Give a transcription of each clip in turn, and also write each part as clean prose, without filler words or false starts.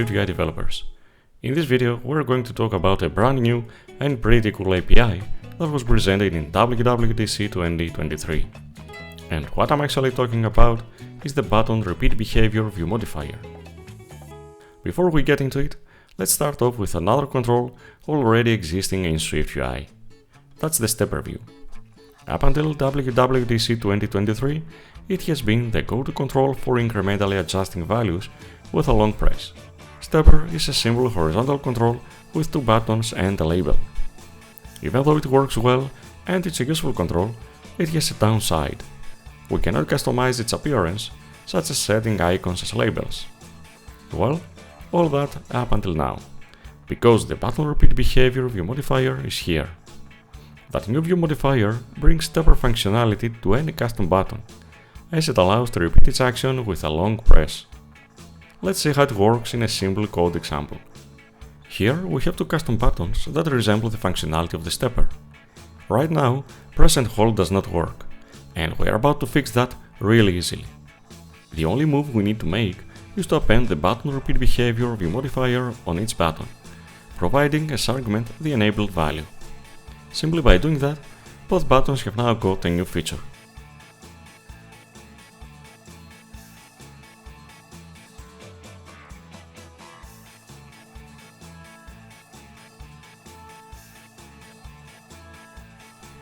SwiftUI developers. In this video, we're going to talk about a brand new and pretty cool API that was presented in WWDC 2023. And what I'm actually talking about is the ButtonRepeatBehavior view modifier. Before we get into it, let's start off with another control already existing in SwiftUI. That's the stepper view. Up until WWDC 2023, it has been the go-to control for incrementally adjusting values with a long press. Stepper is a simple horizontal control with two buttons and a label. Even though it works well and it's a useful control, it has a downside. We cannot customize its appearance, such as setting icons as labels. Well, all that up until now, because the ButtonRepeatBehavior view modifier is here. That new view modifier brings stepper functionality to any custom button, as it allows to repeat its action with a long press. Let's see how it works in a simple code example. Here we have two custom buttons that resemble the functionality of the stepper. Right now, press and hold does not work, and we are about to fix that really easily. The only move we need to make is to append the ButtonRepeatBehavior view modifier on each button, providing as argument the enabled value. Simply by doing that, both buttons have now got a new feature.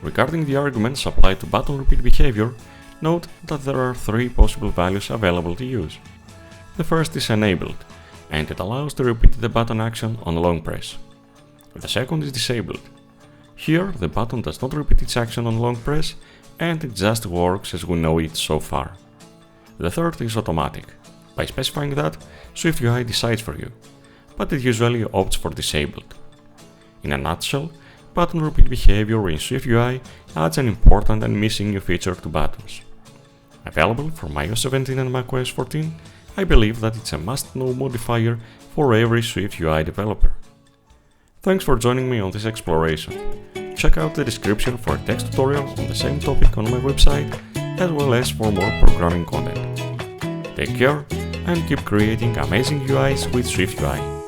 Regarding the arguments applied to ButtonRepeatBehavior, note that there are three possible values available to use. The first is enabled, and it allows to repeat the button action on long press. The second is disabled. Here, the button does not repeat its action on long press, and it just works as we know it so far. The third is automatic. By specifying that, SwiftUI decides for you, but it usually opts for disabled. In a nutshell, ButtonRepeatBehavior in SwiftUI adds an important and missing new feature to buttons. Available for iOS 17 and macOS 14, I believe that it's a must-know modifier for every SwiftUI developer. Thanks for joining me on this exploration. Check out the description for a text tutorial on the same topic on my website, as well as for more programming content. Take care and keep creating amazing UIs with SwiftUI.